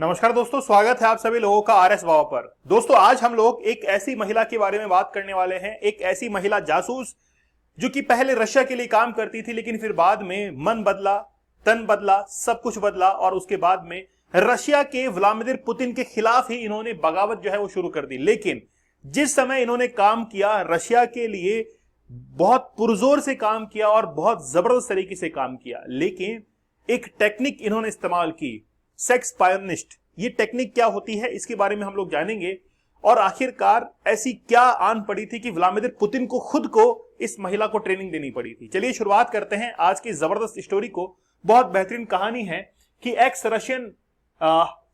नमस्कार दोस्तों, स्वागत है आप सभी लोगों का आर एस वाव पर। दोस्तों, आज हम लोग एक ऐसी महिला के बारे में बात करने वाले हैं, एक ऐसी महिला जासूस जो कि पहले रशिया के लिए काम करती थी, लेकिन फिर बाद में मन बदला, तन बदला, सब कुछ बदला और उसके बाद में रशिया के व्लादिमीर पुतिन के खिलाफ ही इन्होंने बगावत जो है वो शुरू कर दी। लेकिन जिस समय इन्होंने काम किया, रशिया के लिए बहुत पुरजोर से काम किया और बहुत जबरदस्त तरीके से काम किया, लेकिन एक टेक्निक इन्होंने इस्तेमाल की, सेक्स पायोनिस्ट। ये टेक्निक क्या होती है इसके बारे में हम लोग जानेंगे और आखिरकार ऐसी क्या आन पड़ी थी कि व्लादिमीर पुतिन को खुद को इस महिला को ट्रेनिंग देनी पड़ी थी। चलिए शुरुआत करते हैं आज की जबरदस्त स्टोरी को। बहुत बेहतरीन कहानी है कि x Russian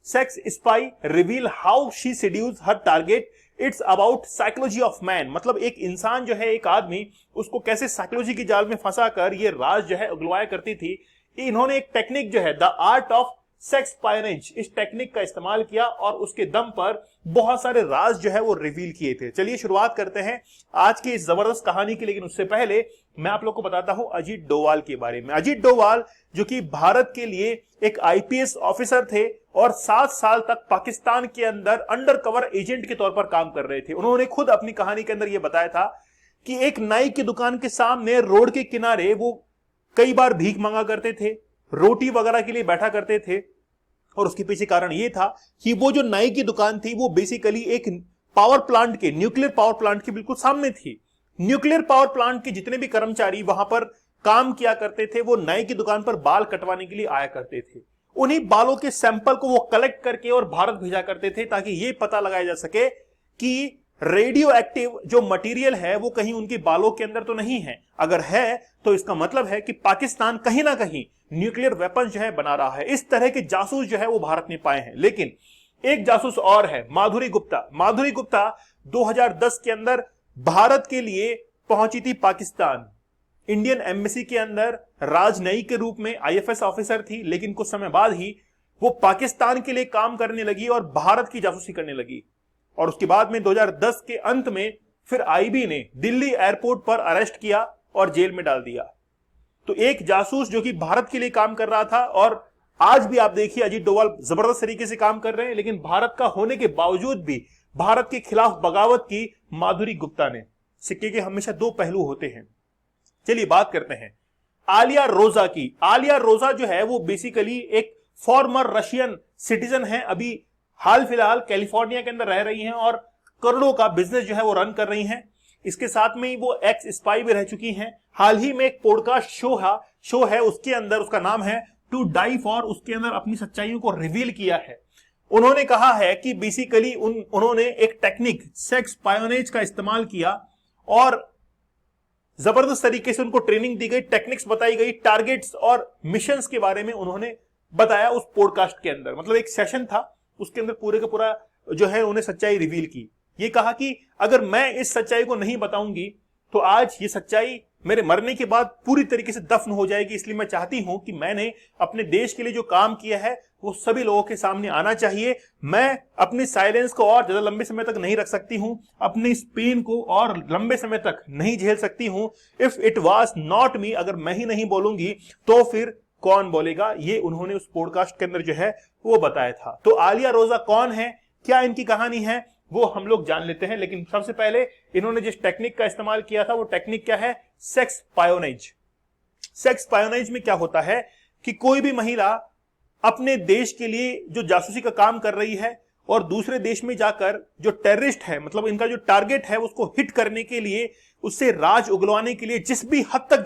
sex spy reveal how she seduces her target. It's about psychology of man. मतलब एक इंसान जो है, एक आदमी, उसको कैसे साइकोलॉजी की जाल में फंसा कर ये राज जो है उगलवाया करती थी। इन्होंने एक टेक्निक जो है द आर्ट ऑफ सेक्स पायोनेज, इस टेक्निक का इस्तेमाल किया और उसके दम पर बहुत सारे राज जो है वो रिवील किए थे। चलिए शुरुआत करते हैं आज की इस जबरदस्त कहानी की, लेकिन उससे पहले मैं आप लोग को बताता हूं अजीत डोवाल के बारे में। अजीत डोवाल जो कि भारत के लिए एक आईपीएस ऑफिसर थे और 7 साल तक पाकिस्तान के अंदर अंडर कवर एजेंट के तौर पर काम कर रहे थे। उन्होंने खुद अपनी कहानी के अंदर यह बताया था कि एक नाई की दुकान के सामने रोड के किनारे वो कई बार भीख मांगा करते थे, रोटी वगैरह के लिए बैठा करते थे। और उसके पीछे कारण यह था कि वो जो नाई की दुकान थी वो बेसिकली एक पावर प्लांट के, न्यूक्लियर पावर प्लांट के बिल्कुल सामने थी। न्यूक्लियर पावर प्लांट के जितने भी कर्मचारी वहां पर काम किया करते थे वो नाई की दुकान पर बाल कटवाने के लिए आया करते थे। उन्हीं बालों के सैंपल को वो कलेक्ट करके और भारत भेजा करते थे ताकि ये पता लगाया जा सके कि रेडियो एक्टिव जो मटेरियल है वो कहीं उनके बालों के अंदर तो नहीं है। अगर है तो इसका मतलब है कि पाकिस्तान कहीं ना कहीं न्यूक्लियर वेपन जो है बना रहा है। इस तरह के जासूस जो है वो भारत ने पाए हैं। लेकिन एक जासूस और है, माधुरी गुप्ता। माधुरी गुप्ता 2010 के अंदर भारत के लिए पहुंची थी पाकिस्तान। इंडियन एम्बेसी के अंदर राजनयिक के रूप में आईएफएस ऑफिसर थी, लेकिन कुछ समय बाद ही वो पाकिस्तान के लिए काम करने लगी और भारत की जासूसी करने लगी। और उसके बाद में 2010 के अंत में फिर आईबी ने दिल्ली एयरपोर्ट पर अरेस्ट किया और जेल में डाल दिया। तो एक जासूस जो कि भारत के लिए काम कर रहा था, और आज भी आप देखिए अजीत डोवाल जबरदस्त तरीके से काम कर रहे हैं, लेकिन भारत का होने के बावजूद भी भारत के खिलाफ बगावत की माधुरी गुप्ता ने। सिक्के के हमेशा दो पहलू होते हैं। चलिए बात करते हैं आलिया रोजा की। आलिया रोजा जो है वो बेसिकली एक फॉर्मर रशियन सिटीजन है। अभी हाल फिलहाल कैलिफोर्निया के अंदर रह रही हैं और करोड़ों का बिजनेस जो है वो रन कर रही हैं। इसके साथ में ही वो एक्स स्पाई भी रह चुकी हैं। हाल ही में एक पॉडकास्ट शो है, उसके अंदर उसका नाम है टू डाई फॉर। उसके अंदर अपनी सच्चाइयों को रिवील किया है। उन्होंने कहा है कि बेसिकली उन्होंने एक टेक्निक सेक्स पायोनेज का इस्तेमाल किया और जबरदस्त तरीके से उनको ट्रेनिंग दी गई, टेक्निक्स बताई गई, टारगेट्स और मिशंस के बारे में उन्होंने बताया उस पॉडकास्ट के अंदर। मतलब एक सेशन था, उसके अंदर पूरे का पूरा जो है उन्हें सच्चाई रिवील की। ये कहा कि अगर मैं इस सच्चाई को नहीं बताऊंगी तो आज ये सच्चाई मेरे मरने के बाद पूरी तरीके से दफन हो जाएगी। इसलिए मैं चाहती हूं कि मैंने अपने देश के लिए जो काम किया है वो सभी लोगों के सामने आना चाहिए। मैं अपनी साइलेंस को और ज्यादा लंबे समय तक नहीं रख सकती हूं, अपनी इस पेन को और लंबे समय तक नहीं झेल सकती हूं। If it was not me, अगर मैं ही नहीं बोलूंगी तो फिर कौन बोलेगा, ये उन्होंने उस पॉडकास्ट के अंदर जो है वो बताया था। तो आलिया रोजा कौन है, क्या इनकी कहानी है, वो हम लोग जान लेते हैं। लेकिन सबसे पहले इन्होंने जिस टेक्निक का इस्तेमाल किया था वो टेक्निक क्या है, सेक्स पायोनेज। सेक्स पायोनेज में क्या होता है कि कोई भी महिला अपने देश के लिए जो जासूसी का काम कर रही है और दूसरे देश में जाकर जो टेररिस्ट है, मतलब इनका जो टारगेट है उसको हिट करने के लिए, उससे राज उगलवाने के लिए जिस भी हद तक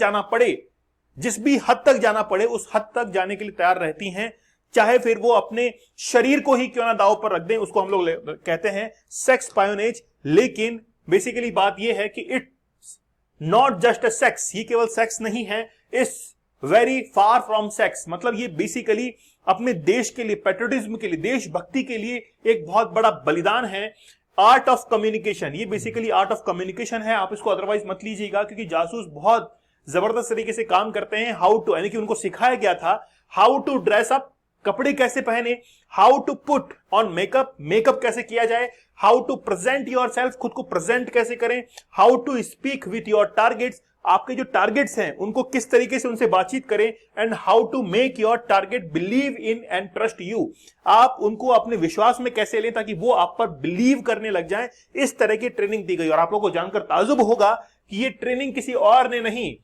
जाना पड़े उस हद तक जाने के लिए तैयार रहती हैं। चाहे फिर वो अपने शरीर को ही क्यों ना दांव पर रख दें, उसको हम लोग कहते हैं सेक्स पायोनेज। लेकिन बेसिकली बात यह है कि it's not just a sex, ये केवल सेक्स नहीं है, it's very far from sex. मतलब ये बेसिकली अपने देश के लिए, पेट्रियोटिज्म के लिए, देशभक्ति के लिए एक बहुत बड़ा बलिदान है। आर्ट ऑफ कम्युनिकेशन, ये बेसिकली आर्ट ऑफ कम्युनिकेशन है। आप इसको अदरवाइज मत लीजिएगा, क्योंकि जासूस बहुत जबरदस्त तरीके से काम करते हैं। हाउ टू, यानी कि उनको सिखाया गया था हाउ टू ड्रेस अप, कपड़े कैसे पहने, how to put on makeup, makeup कैसे किया जाए, how to present yourself, खुद को प्रेजेंट कैसे करें, how to speak with your targets, आपके जो टारगेट्स हैं उनको किस तरीके से उनसे बातचीत करें, and how to make your target believe in and trust you. आप उनको अपने विश्वास में कैसे लें ताकि वो आप पर बिलीव करने लग जाएं, इस तरह की ट्रेनिंग दी गई। और आप लोगों को जानकर ताज्जुब होगा कि ये ट्रेनिंग किसी और ने नहीं,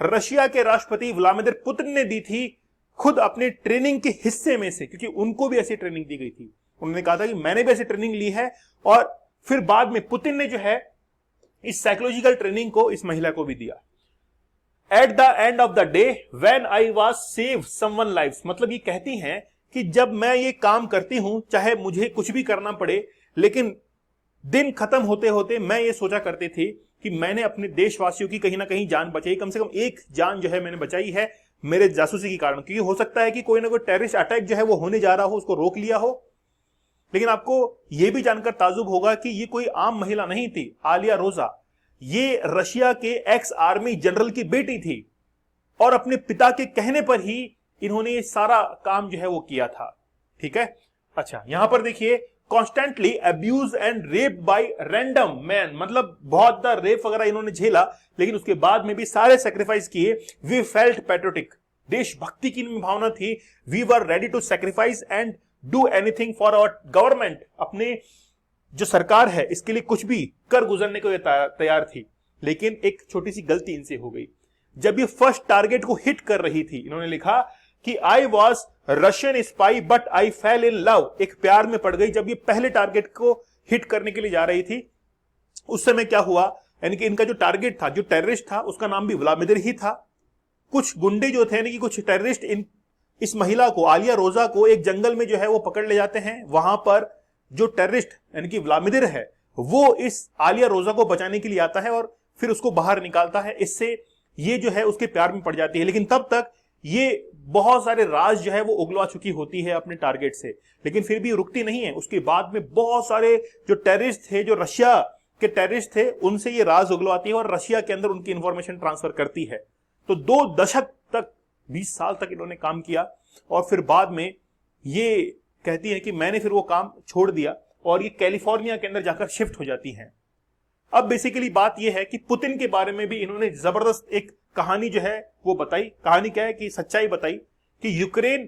रशिया के राष्ट्रपति व्लादिमीर पुतिन ने दी थी, खुद अपने ट्रेनिंग के हिस्से में से, क्योंकि उनको भी ऐसी ट्रेनिंग दी गई थी। उन्होंने कहा था कि मैंने भी ऐसी ट्रेनिंग ली है, और फिर बाद में पुतिन ने जो है इस साइकोलॉजिकल ट्रेनिंग को इस महिला को भी दिया। At the end of the day when I was save someone life, मतलब ये कहती हैं कि जब मैं ये काम करती हूं, चाहे मुझे कुछ भी करना पड़े, लेकिन दिन खत्म होते होते मैं ये सोचा करती थी कि मैंने अपने देशवासियों की कहीं ना कहीं जान बचाई, कम से कम एक जान जो है मैंने बचाई है मेरे जासूसी के कारण। क्योंकि हो सकता है कि कोई ना कोई टेररिस्ट अटैक जो है वो होने जा रहा हो, उसको रोक लिया हो। लेकिन आपको यह भी जानकर ताज्जुब होगा कि ये कोई आम महिला नहीं थी। आलिया रोजा ये रशिया के एक्स आर्मी जनरल की बेटी थी, और अपने पिता के कहने पर ही इन्होंने ये सारा काम जो है वो किया था। ठीक है, अच्छा यहां पर देखिए, constantly abuse and rape bye random man, मतलब बहुत द रेप वगैरह इन्होंने झेला, लेकिन उसके बाद में भी सारे सेक्रीफाइस किए। वी फेल्ट पैट्रियोटिक, देशभक्ति की भावना थी। We were ready to sacrifice and do anything for our government, अपने जो सरकार है इसके लिए कुछ भी कर गुजरने को तैयार थी। लेकिन एक छोटी सी गलती इनसे हो गई। जब ये फर्स्ट टारगेट को हिट कर रही थी, इन्होंने लिखा कि I was Russian spy but I fail in love, एक प्यार में पड़ गई। जब ये पहले टारगेट को हिट करने के लिए जा रही थी, उस समय क्या हुआ, यानी कि इनका जो टारगेट था, जो टेररिस्ट था, उसका नाम भी व्लादिमीर ही था। कुछ गुंडे जो थे, यानी कि कुछ टेररिस्ट इस महिला को, आलिया रोजा को, एक जंगल में जो है वो पकड़ ले जाते हैं। वहां पर जो टेररिस्ट यानी कि व्लादिमीर है, वो इस आलिया रोजा को बचाने के लिए आता है और फिर उसको बाहर निकालता है। इससे ये जो है उसके प्यार में पड़ जाती है। लेकिन तब तक ये बहुत सारे राज जो है वो उगलवा चुकी होती है अपने टारगेट से, लेकिन फिर भी रुकती नहीं है। उसके बाद में बहुत सारे जो टेररिस्ट थे, जो रशिया के टेररिस्ट थे, उनसे ये राज उगलवाती है और रशिया के अंदर उनकी इंफॉर्मेशन ट्रांसफर करती है। तो 2 दशक तक, 20 साल तक इन्होंने काम किया, और फिर बाद में ये कहती है कि मैंने फिर वो काम छोड़ दिया, और ये कैलिफोर्निया के अंदर जाकर शिफ्ट हो जाती हैं। अब बेसिकली बात यह है कि पुतिन के बारे में भी इन्होंने जबरदस्त एक कहानी जो है वो बताई। कहानी क्या है कि सच्चाई बताई कि यूक्रेन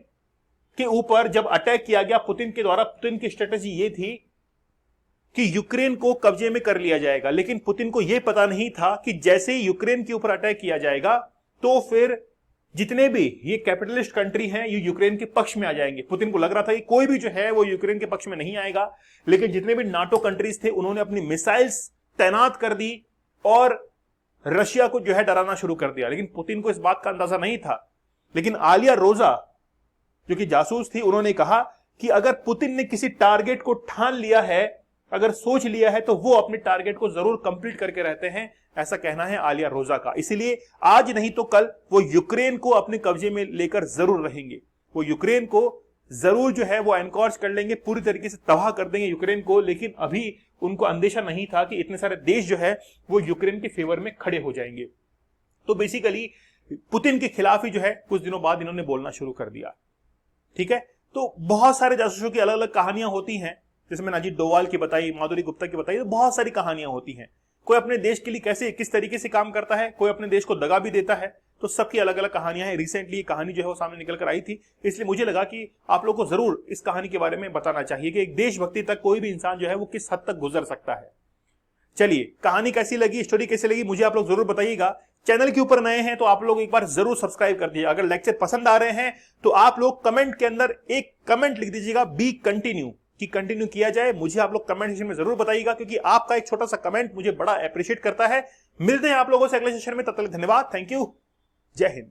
के ऊपर जब अटैक किया गया पुतिन के द्वारा, पुतिन की स्ट्रेटेजी ये थी कि यूक्रेन को कब्जे में कर लिया जाएगा। लेकिन पुतिन को यह पता नहीं था कि जैसे ही यूक्रेन के ऊपर अटैक किया जाएगा तो फिर जितने भी ये कैपिटलिस्ट कंट्री हैं ये यूक्रेन के पक्ष में आ जाएंगे। पुतिन को लग रहा था कि कोई भी जो है वो यूक्रेन के पक्ष में नहीं आएगा, लेकिन जितने भी नाटो कंट्रीज थे उन्होंने अपनी मिसाइल्स तैनात कर दी और रशिया को जो है डराना शुरू कर दिया। लेकिन पुतिन को इस बात का अंदाजा नहीं था। लेकिन आलिया रोजा जो कि जासूस थी, उन्होंने कहा कि अगर पुतिन ने किसी टारगेट को ठान लिया है, अगर सोच लिया है, तो वो अपने टारगेट को जरूर कंप्लीट करके रहते हैं, ऐसा कहना है आलिया रोजा का। इसलिए आज नहीं तो कल वो यूक्रेन को अपने कब्जे में लेकर जरूर रहेंगे। वो यूक्रेन को जरूर जो है वो एनकॉर्च कर लेंगे, पूरी तरीके से तबाह कर देंगे यूक्रेन को। लेकिन अभी उनको अंदेशा नहीं था कि इतने सारे देश जो है वो यूक्रेन के फेवर में खड़े हो जाएंगे। तो बेसिकली पुतिन के खिलाफ ही जो है कुछ दिनों बाद इन्होंने बोलना शुरू कर दिया। ठीक है, तो बहुत सारे जासूसों की अलग अलग कहानियां होती हैं, जैसे मैंने अजीत डोवाल की बताई, माधुरी गुप्ता की बताई, तो बहुत सारी कहानियां होती हैं। कोई अपने देश के लिए कैसे किस तरीके से काम करता है, कोई अपने देश को दगा भी देता है, तो सबकी अलग अलग कहानियां हैं। रिसेंटली ये कहानी जो है वो सामने निकल कर आई थी, इसलिए मुझे लगा कि आप लोगों को जरूर इस कहानी के बारे में बताना चाहिए कि एक देशभक्ति तक कोई भी इंसान जो है वो किस हद तक गुजर सकता है। चलिए, कहानी कैसी लगी, स्टोरी कैसी लगी, मुझे आप लोग जरूर बताइएगा। चैनल के ऊपर नए हैं तो आप लोग एक बार जरूर सब्सक्राइब कर दीजिए। अगर लेक्चर पसंद आ रहे हैं तो आप लोग कमेंट के अंदर एक कमेंट लिख दीजिएगा, बी कंटिन्यू, कि कंटिन्यू किया जाए। मुझे आप लोग कमेंट सेक्शन में जरूर बताइएगा, क्योंकि आपका एक छोटा सा कमेंट मुझे बड़ा अप्रिशिएट करता है। मिलते हैं आप लोगों से अगले सेशन में, तब तक धन्यवाद, थैंक यू, जय हिंद।